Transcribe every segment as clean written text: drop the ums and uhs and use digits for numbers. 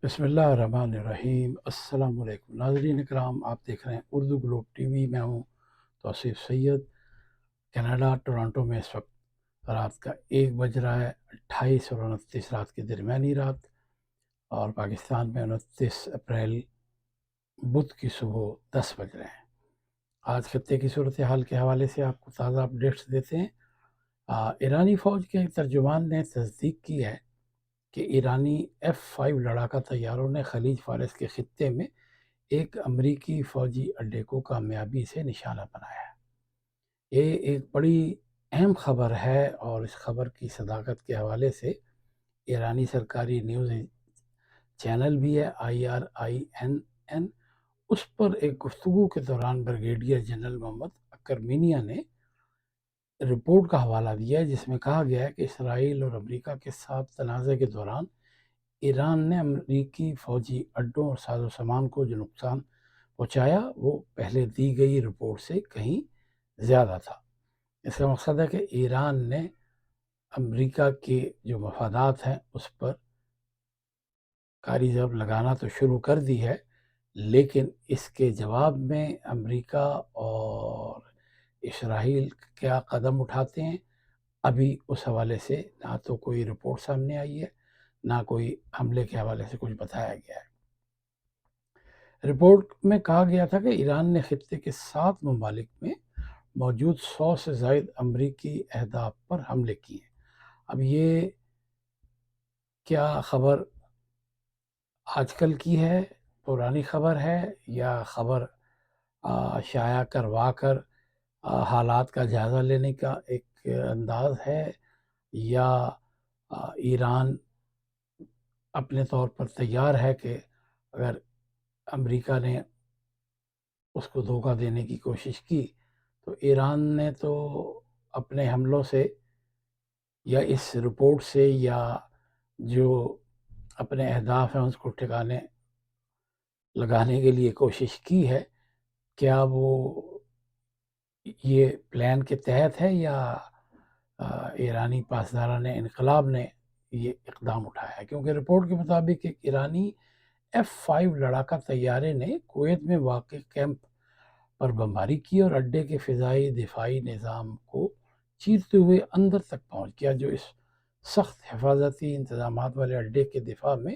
بسم اللہ الرحمن الرحیم۔ السلام علیکم ناظرین کرام، آپ دیکھ رہے ہیں اردو گلوب ٹی وی۔ میں ہوں توصیف سید، کینیڈا ٹورانٹو میں اس وقت رات کا 1 بج رہا ہے، 28 اور 29 رات کی درمیانی رات، اور پاکستان میں 29 اپریل بدھ کی صبح 10 بج رہے ہیں۔ آج خطے کی صورتحال کے حوالے سے آپ کو تازہ اپڈیٹس دیتے ہیں۔ ایرانی فوج کے ترجمان نے تصدیق کی ہے کہ ایرانی F-5 لڑاکا طیاروں نے خلیج فارس کے خطے میں ایک امریکی فوجی اڈے کو کامیابی سے نشانہ بنایا ہے۔ یہ ایک بڑی اہم خبر ہے، اور اس خبر کی صداقت کے حوالے سے ایرانی سرکاری نیوز چینل بھی ہے IRINN، اس پر ایک گفتگو کے دوران بریگیڈیئر جنرل محمد اکرمینیا نے رپورٹ کا حوالہ دیا ہے، جس میں کہا گیا ہے کہ اسرائیل اور امریکہ کے ساتھ تنازع کے دوران ایران نے امریکی فوجی اڈوں اور ساز و سامان کو جو نقصان پہنچایا وہ پہلے دی گئی رپورٹ سے کہیں زیادہ تھا۔ اس کا مقصد ہے کہ ایران نے امریکہ کے جو مفادات ہیں اس پر کاری ضرب لگانا تو شروع کر دی ہے، لیکن اس کے جواب میں امریکہ اور اسرائیل کیا قدم اٹھاتے ہیں، ابھی اس حوالے سے نہ تو کوئی رپورٹ سامنے آئی ہے، نہ کوئی حملے کے حوالے سے کچھ بتایا گیا ہے۔ رپورٹ میں کہا گیا تھا کہ ایران نے خطے کے 7 ممالک میں موجود 100 سے زائد امریکی اہداف پر حملے کیے ہیں۔ اب یہ کیا خبر آج کل کی ہے، پرانی خبر ہے، یا خبر شائع کروا کر حالات کا جائزہ لینے کا ایک انداز ہے، یا ایران اپنے طور پر تیار ہے کہ اگر امریکہ نے اس کو دھوکہ دینے کی کوشش کی تو ایران نے تو اپنے حملوں سے یا اس رپورٹ سے یا جو اپنے اہداف ہیں اس کو ٹھکانے لگانے کے لیے کوشش کی ہے، کیا وہ یہ پلان کے تحت ہے یا ایرانی پاسداران انقلاب نے یہ اقدام اٹھایا ہے؟ کیونکہ رپورٹ کے مطابق ایک ایرانی F-5 لڑاکا طیارے نے کویت میں واقع کیمپ پر بمباری کی اور اڈے کے فضائی دفاعی نظام کو چیرتے ہوئے اندر تک پہنچ گیا، جو اس سخت حفاظتی انتظامات والے اڈے کے دفاع میں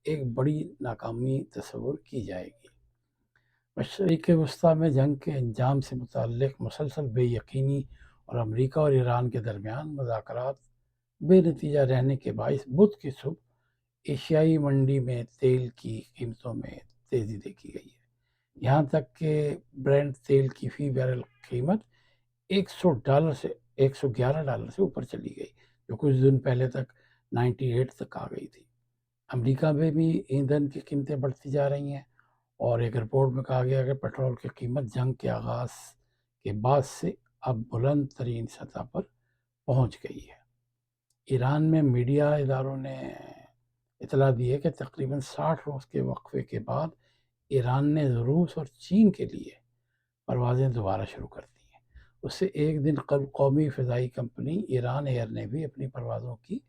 ایک بڑی ناکامی تصور کی جائے گی۔ مشرق وسطیٰ میں جنگ کے انجام سے متعلق مسلسل بے یقینی اور امریکہ اور ایران کے درمیان مذاکرات بے نتیجہ رہنے کے باعث بدھ کی صبح ایشیائی منڈی میں تیل کی قیمتوں میں تیزی دیکھی گئی ہے، یہاں تک کہ برینٹ تیل کی فی بیرل قیمت $100 سے $111 سے اوپر چلی گئی، جو کچھ دن پہلے تک 98 تک آ گئی تھی۔ امریکہ میں بھی ایندھن کی قیمتیں بڑھتی جا رہی ہیں، اور ایک رپورٹ میں کہا گیا کہ پیٹرول کی قیمت جنگ کے آغاز کے بعد سے اب بلند ترین سطح پر پہنچ گئی ہے۔ ایران میں میڈیا اداروں نے اطلاع دی ہے کہ تقریباً 60 روز کے وقفے کے بعد ایران نے روس اور چین کے لیے پروازیں دوبارہ شروع کر دی ہیں۔ اس سے ایک دن قبل قومی فضائی کمپنی ایران ایئر نے بھی اپنی پروازوں کی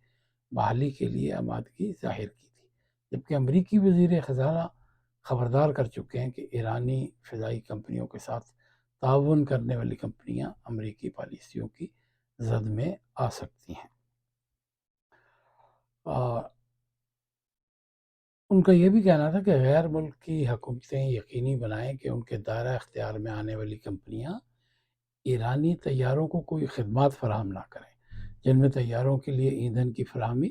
بحالی کے لیے آمادگی ظاہر کی تھی، جبکہ امریکی وزیر خزانہ خبردار کر چکے ہیں کہ ایرانی فضائی کمپنیوں کے ساتھ تعاون کرنے والی کمپنیاں امریکی پالیسیوں کی زد میں آ سکتی ہیں۔ اور ان کا یہ بھی کہنا تھا کہ غیر ملکی حکومتیں یقینی بنائیں کہ ان کے دائرہ اختیار میں آنے والی کمپنیاں ایرانی طیاروں کو کوئی خدمات فراہم نہ کریں، جن میں طیاروں کے لیے ایندھن کی فراہمی،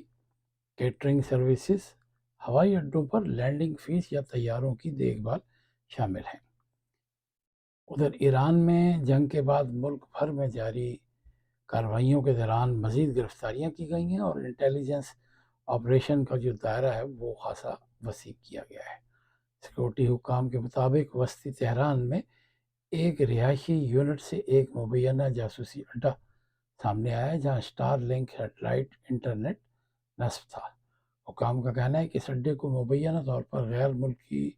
کیٹرنگ سروسز، ہوائی اڈوں پر لینڈنگ فیس یا طیاروں کی دیکھ بھال شامل ہیں۔ ادھر ایران میں جنگ کے بعد ملک بھر میں جاری کارروائیوں کے دوران مزید گرفتاریاں کی گئی ہیں، اور انٹیلیجنس آپریشن کا جو دائرہ ہے وہ خاصا وسیع کیا گیا ہے۔ سیکورٹی حکام کے مطابق وسطی تہران میں ایک رہائشی یونٹ سے ایک مبینہ جاسوسی اڈہ سامنے آیا ہے، جہاں اسٹار لنک سیٹلائٹ انٹرنیٹ نصب تھا۔ حکام کا کہنا ہے کہ اس اڈے کو مبینہ طور پر غیر ملکی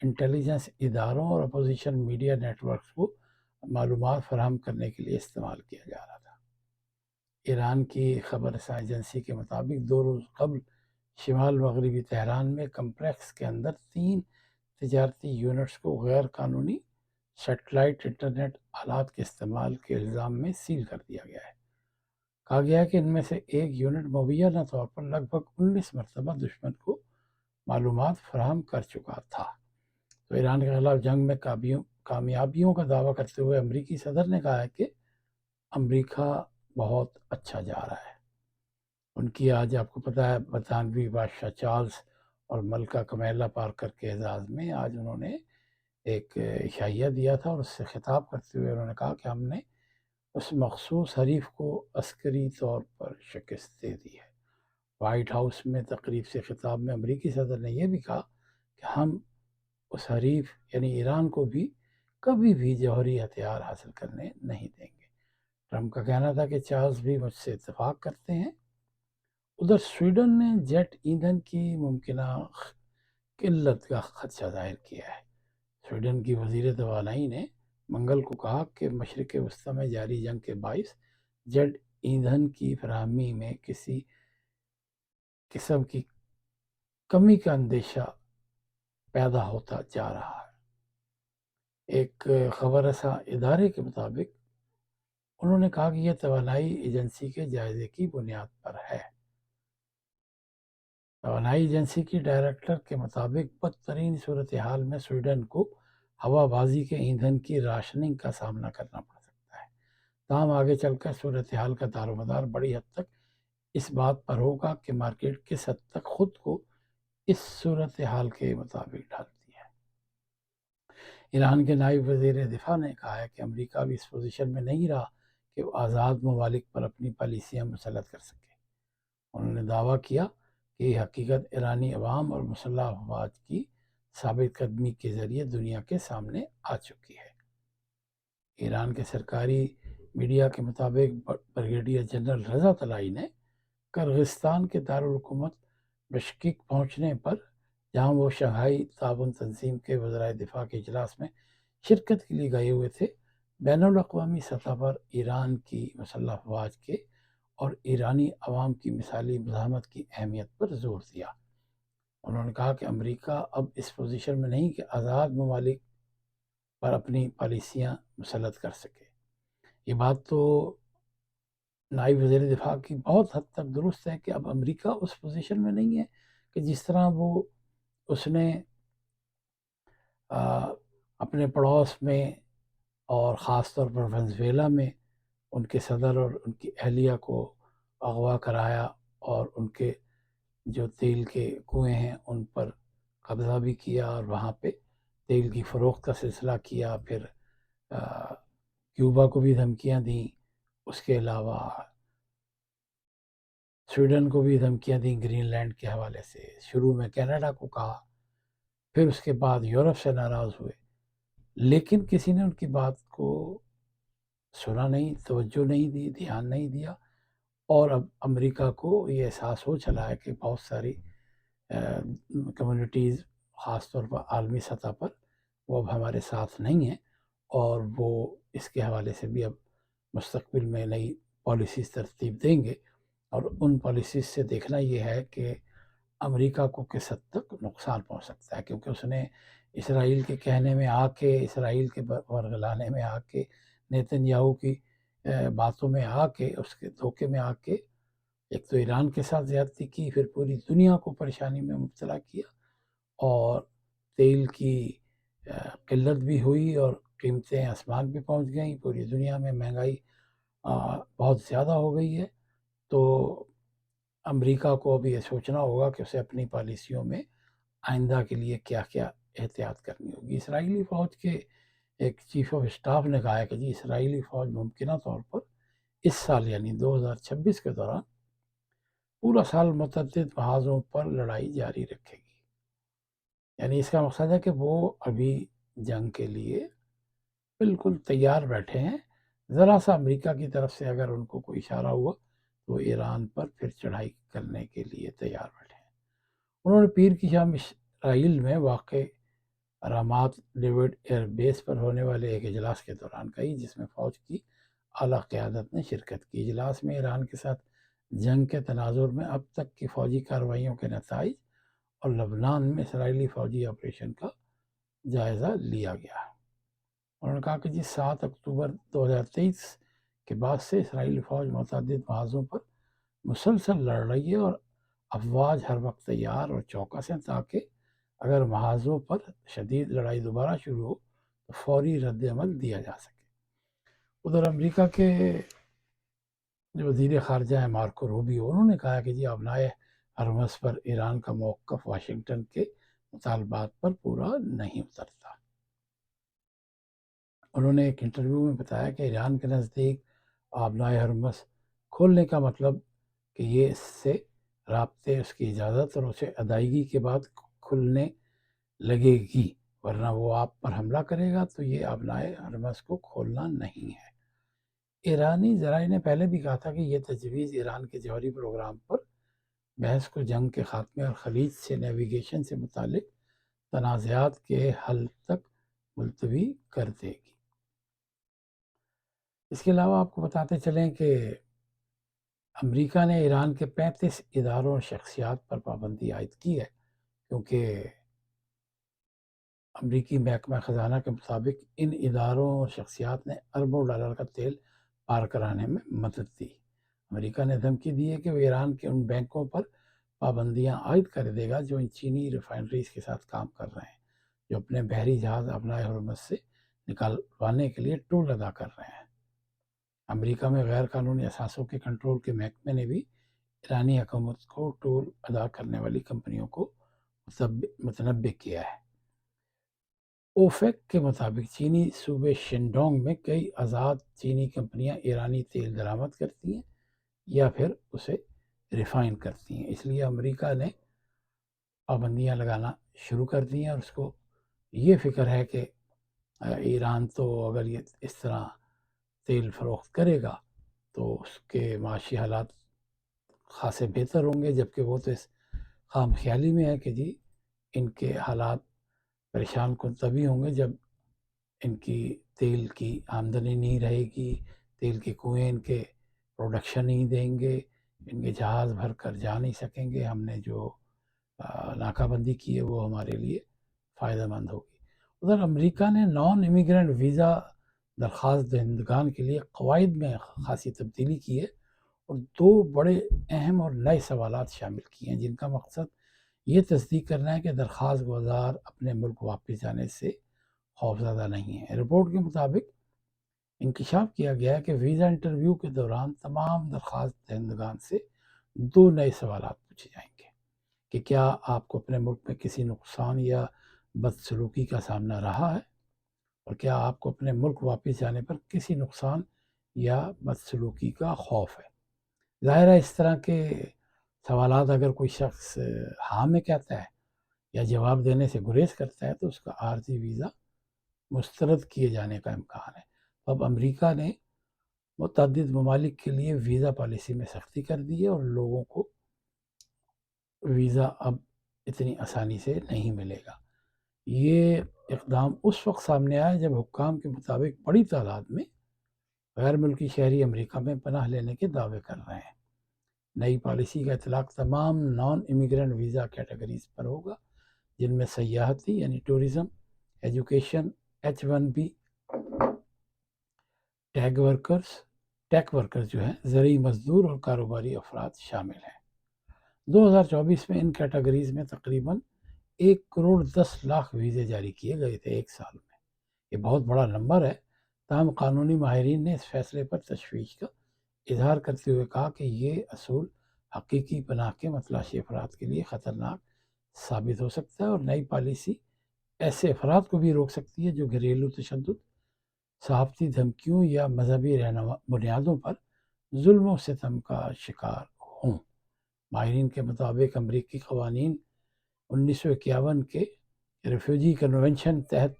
انٹیلیجنس اداروں اور اپوزیشن میڈیا نیٹ ورکس کو معلومات فراہم کرنے کے لیے استعمال کیا جا رہا تھا۔ ایران کی خبر رساں ایجنسی کے مطابق 2 روز قبل شمال مغربی تہران میں کمپلیکس کے اندر 3 تجارتی یونٹس کو غیر قانونی سیٹلائٹ انٹرنیٹ آلات کے استعمال کے الزام میں سیل کر دیا گیا ہے۔ کہا گیا ہے کہ ان میں سے ایک یونٹ مبینہ طور پر لگ بھگ 19 مرتبہ دشمن کو معلومات فراہم کر چکا تھا۔ تو ایران کے خلاف جنگ میں کامیابیوں کا دعویٰ کرتے ہوئے امریکی صدر نے کہا ہے کہ امریکہ بہت اچھا جا رہا ہے۔ ان کی آج آپ کو پتہ ہے برطانوی بادشاہ چارلس اور ملکہ کمیلا پارکر کے اعزاز میں آج انہوں نے ایک عشائیہ دیا تھا، اور اس سے خطاب کرتے ہوئے انہوں نے کہا کہ ہم نے اس مخصوص حریف کو عسکری طور پر شکست دے دی ہے۔ وائٹ ہاؤس میں تقریب سے خطاب میں امریکی صدر نے یہ بھی کہا کہ ہم اس حریف یعنی ایران کو بھی کبھی بھی جوہری ہتھیار حاصل کرنے نہیں دیں گے۔ ٹرمپ کا کہنا تھا کہ چارلس بھی مجھ سے اتفاق کرتے ہیں۔ ادھر سویڈن نے جیٹ ایندھن کی ممکنہ قلت کا خدشہ ظاہر کیا ہے۔ سویڈن کی وزیر توانائی نے منگل کو کہا کہ مشرق وسطی میں جاری جنگ کے باعث جیٹ ایندھن کی فراہمی میں کسی قسم کی کمی کا اندیشہ پیدا ہوتا جا رہا ہے۔ ایک خبر رساں ادارے کے مطابق انہوں نے کہا کہ یہ توانائی ایجنسی کے جائزے کی بنیاد پر ہے۔ توانائی ایجنسی کی ڈائریکٹر کے مطابق بدترین صورتحال میں سویڈن کو ہوا بازی کے ایندھن کی راشننگ کا سامنا کرنا پڑ سکتا ہے۔ تاہم آگے چل کر صورتحال کا دار و مدار بڑی حد تک اس بات پر ہوگا کہ مارکیٹ کس حد تک خود کو اس صورتحال کے مطابق ڈھالتی ہے۔ ایران کے نائب وزیر دفاع نے کہا ہے کہ امریکہ بھی اس پوزیشن میں نہیں رہا کہ وہ آزاد ممالک پر اپنی پالیسیاں مسلط کر سکے۔ انہوں نے دعویٰ کیا کہ یہ حقیقت ایرانی عوام اور مسلح افواج کی ثابت قدمی کے ذریعے دنیا کے سامنے آ چکی ہے۔ ایران کے سرکاری میڈیا کے مطابق بریگیڈیئر جنرل رضا طلائی نے کرغستان کے دارالحکومت بشکیک پہنچنے پر، جہاں وہ شنگھائی تعاون تنظیم کے وزرائے دفاع کے اجلاس میں شرکت کے لیے گئے ہوئے تھے، بین الاقوامی سطح پر ایران کی مسلح افواج کے اور ایرانی عوام کی مثالی مزاحمت کی اہمیت پر زور دیا۔ انہوں نے کہا کہ امریکہ اب اس پوزیشن میں نہیں کہ آزاد ممالک پر اپنی پالیسیاں مسلط کر سکے۔ یہ بات تو نائب وزیر دفاع کی بہت حد تک درست ہے کہ اب امریکہ اس پوزیشن میں نہیں ہے کہ جس طرح اس نے اپنے پڑوس میں اور خاص طور پر ونزویلا میں ان کے صدر اور ان کی اہلیہ کو اغوا کرایا اور ان کے جو تیل کے کنویں ہیں ان پر قبضہ بھی کیا اور وہاں پہ تیل کی فروخت کا سلسلہ کیا، پھر کیوبا کو بھی دھمکیاں دیں، اس کے علاوہ سویڈن کو بھی دھمکیاں دیں گرین لینڈ کے حوالے سے، شروع میں کینیڈا کو کہا، پھر اس کے بعد یورپ سے ناراض ہوئے، لیکن کسی نے ان کی بات کو سنا نہیں، توجہ نہیں دی، دھیان نہیں دیا، اور اب امریکہ کو یہ احساس ہو چلا ہے کہ بہت ساری کمیونٹیز خاص طور پر عالمی سطح پر وہ اب ہمارے ساتھ نہیں ہیں، اور وہ اس کے حوالے سے بھی اب مستقبل میں نئی پالیسیز ترتیب دیں گے، اور ان پالیسیز سے دیکھنا یہ ہے کہ امریکہ کو کس حد تک نقصان پہنچ سکتا ہے، کیونکہ اس نے اسرائیل کے کہنے میں آ کے، اسرائیل کے ورگلانے میں آ کے، نیتن یاہو کی باتوں میں آ کے، اس کے دھوکے میں آ کے ایک تو ایران کے ساتھ زیادتی کی، پھر پوری دنیا کو پریشانی میں مبتلا کیا، اور تیل کی قلت بھی ہوئی اور قیمتیں آسمان پہ پہنچ گئیں، پوری دنیا میں مہنگائی بہت زیادہ ہو گئی ہے۔ تو امریکہ کو اب یہ سوچنا ہوگا کہ اسے اپنی پالیسیوں میں آئندہ کے لیے کیا کیا احتیاط کرنی ہوگی۔ اسرائیلی فوج کے ایک چیف آف اسٹاف نے کہا ہے کہ اسرائیلی فوج ممکنہ طور پر اس سال یعنی 2026 کے دوران پورا سال متعدد محاذوں پر لڑائی جاری رکھے گی۔ یعنی اس کا مقصد ہے کہ وہ ابھی جنگ کے لیے بالکل تیار بیٹھے ہیں، ذرا سا امریکہ کی طرف سے اگر ان کو کوئی اشارہ ہوا تو ایران پر پھر چڑھائی کرنے کے لیے تیار بیٹھے ہیں۔ انہوں نے پیر کی شام اسرائیل میں واقع رامات ڈیوڈ ایئر بیس پر ہونے والے ایک اجلاس کے دوران کہی، جس میں فوج کی اعلیٰ قیادت نے شرکت کی۔ اجلاس میں ایران کے ساتھ جنگ کے تناظر میں اب تک کی فوجی کارروائیوں کے نتائج اور لبنان میں اسرائیلی فوجی آپریشن کا جائزہ لیا گیا۔ انہوں نے کہا کہ 7 اکتوبر 2023 کے بعد سے اسرائیلی فوج متعدد محاذوں پر مسلسل لڑ رہی ہے اور افواج ہر وقت تیار اور چوکس ہیں تاکہ اگر محاذوں پر شدید لڑائی دوبارہ شروع ہو تو فوری رد عمل دیا جا سکے۔ ادھر امریکہ کے جو وزیر خارجہ ہیں مارکو روبیو، انہوں نے کہا کہ ابنائے ہرمز پر ایران کا موقف واشنگٹن کے مطالبات پر پورا نہیں اترتا۔ انہوں نے ایک انٹرویو میں بتایا کہ ایران کے نزدیک آبنائے ہرمز کھولنے کا مطلب کہ یہ اس سے رابطے، اس کی اجازت اور اسے ادائیگی کے بعد کھلنے لگے گی، ورنہ وہ آپ پر حملہ کرے گا تو یہ آبنائے ہرمز کو کھولنا نہیں ہے۔ ایرانی ذرائع نے پہلے بھی کہا تھا کہ یہ تجویز ایران کے جوہری پروگرام پر بحث کو جنگ کے خاتمے اور خلیج سے نیویگیشن سے متعلق تنازعات کے حل تک ملتوی کر دے گی۔ اس کے علاوہ آپ کو بتاتے چلیں کہ امریکہ نے ایران کے 35 اداروں اور شخصیات پر پابندی عائد کی ہے، کیونکہ امریکی محکمہ خزانہ کے مطابق ان اداروں اور شخصیات نے اربوں ڈالر کا تیل پار کرانے میں مدد دی۔ امریکہ نے دھمکی دی ہے کہ وہ ایران کے ان بینکوں پر پابندیاں عائد کر دے گا جو ان چینی ریفائنریز کے ساتھ کام کر رہے ہیں، جو اپنے بحری جہاز آبنائے ہرمز سے نکالوانے کے لیے ٹول ادا کر رہے ہیں۔ امریکہ میں غیر قانونی اثاثوں کے کنٹرول کے محکمے نے بھی ایرانی حکومت کو ٹول ادا کرنے والی کمپنیوں کو متنبع کیا ہے۔ اوفیک کے مطابق چینی صوبے شینڈونگ میں کئی آزاد چینی کمپنیاں ایرانی تیل درآمد کرتی ہیں یا پھر اسے ریفائن کرتی ہیں، اس لیے امریکہ نے پابندیاں لگانا شروع کر دی ہیں اور اس کو یہ فکر ہے کہ ایران تو اگر یہ اس طرح تیل فروخت کرے گا تو اس کے معاشی حالات خاصے بہتر ہوں گے، جبکہ وہ تو اس خام خیالی میں ہے کہ ان کے حالات پریشان کن تبھی ہوں گے جب ان کی تیل کی آمدنی نہیں رہے گی، تیل کے کنویں ان کے پروڈکشن نہیں دیں گے، ان کے جہاز بھر کر جا نہیں سکیں گے، ہم نے جو ناکہ بندی کی ہے وہ ہمارے لیے فائدہ مند ہوگی۔ ادھر امریکہ نے نان امیگرینٹ ویزا درخواست دہندگان کے لیے قواعد میں خاصی تبدیلی کی ہے اور 2 بڑے اہم اور نئے سوالات شامل کیے ہیں، جن کا مقصد یہ تصدیق کرنا ہے کہ درخواست گزار اپنے ملک واپس جانے سے خوفزدہ نہیں ہے۔ رپورٹ کے مطابق انکشاف کیا گیا ہے کہ ویزا انٹرویو کے دوران تمام درخواست دہندگان سے 2 نئے سوالات پوچھے جائیں گے کہ کیا آپ کو اپنے ملک میں کسی نقصان یا بدسلوکی کا سامنا رہا ہے، اور کیا آپ کو اپنے ملک واپس جانے پر کسی نقصان یا بدسلوکی کا خوف ہے۔ ظاہر ہے اس طرح کے سوالات اگر کوئی شخص ہاں میں کہتا ہے یا جواب دینے سے گریز کرتا ہے تو اس کا عارضی ویزا مسترد کیے جانے کا امکان ہے۔ اب امریکہ نے متعدد ممالک کے لیے ویزا پالیسی میں سختی کر دی ہے اور لوگوں کو ویزا اب اتنی آسانی سے نہیں ملے گا۔ یہ اقدام اس وقت سامنے آیا جب حکام کے مطابق بڑی تعداد میں غیر ملکی شہری امریکہ میں پناہ لینے کے دعوے کر رہے ہیں۔ نئی پالیسی کا اطلاق تمام نان امیگرینٹ ویزا کیٹیگریز پر ہوگا، جن میں سیاحتی یعنی ٹورزم، ایجوکیشن، H1B، ٹیک ورکرز جو ہیں، زرعی مزدور اور کاروباری افراد شامل ہیں۔ 2024 میں ان کیٹیگریز میں تقریباً 1,10,00,000 ویزے جاری کیے گئے تھے ایک سال میں۔ یہ بہت بڑا نمبر ہے، تاہم قانونی ماہرین نے اس فیصلے پر تشویش کا اظہار کرتے ہوئے کہا کہ یہ اصول حقیقی پناہ کے متلاشی افراد کے لیے خطرناک ثابت ہو سکتا ہے اور نئی پالیسی ایسے افراد کو بھی روک سکتی ہے جو گھریلو تشدد، صحافتی دھمکیوں یا مذہبی بنیادوں پر ظلم و ستم کا شکار ہوں۔ ماہرین کے مطابق امریکی قوانین 1951 کے ریفیوجی کنونشن تحت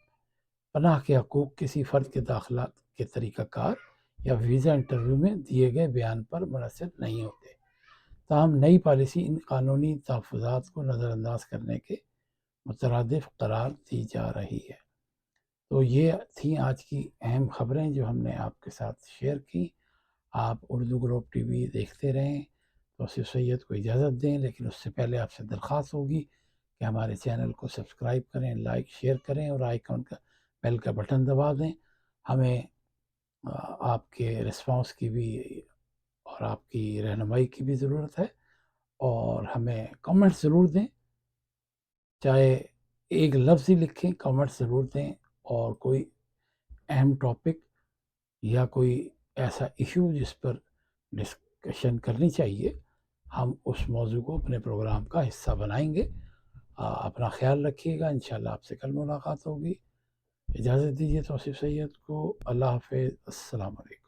پناہ کے حقوق کسی فرد کے داخلات کے طریقہ کار یا ویزا انٹرویو میں دیے گئے بیان پر منحصر نہیں ہوتے، تاہم نئی پالیسی ان قانونی تحفظات کو نظر انداز کرنے کے مترادف قرار دی جا رہی ہے۔ تو یہ تھیں آج کی اہم خبریں جو ہم نے آپ کے ساتھ شیئر کی۔ آپ اردو گروپ ٹی وی دیکھتے رہیں، توصیف سید کو اجازت دیں، لیکن اس سے پہلے آپ سے درخواست ہوگی کہ ہمارے چینل کو سبسکرائب کریں، لائک شیئر کریں اور آئیکن کا بیل کا بٹن دبا دیں۔ ہمیں آپ کے رسپانس کی بھی اور آپ کی رہنمائی کی بھی ضرورت ہے، اور ہمیں کمنٹ ضرور دیں، چاہے ایک لفظ ہی لکھیں، کمنٹ ضرور دیں، اور کوئی اہم ٹاپک یا کوئی ایسا ایشو جس پر ڈسکشن کرنی چاہیے، ہم اس موضوع کو اپنے پروگرام کا حصہ بنائیں گے۔ اپنا خیال رکھیے گا، انشاءاللہ آپ سے کل ملاقات ہوگی۔ اجازت دیجیے توصیف سید کو۔ اللہ حافظ، السلام علیکم۔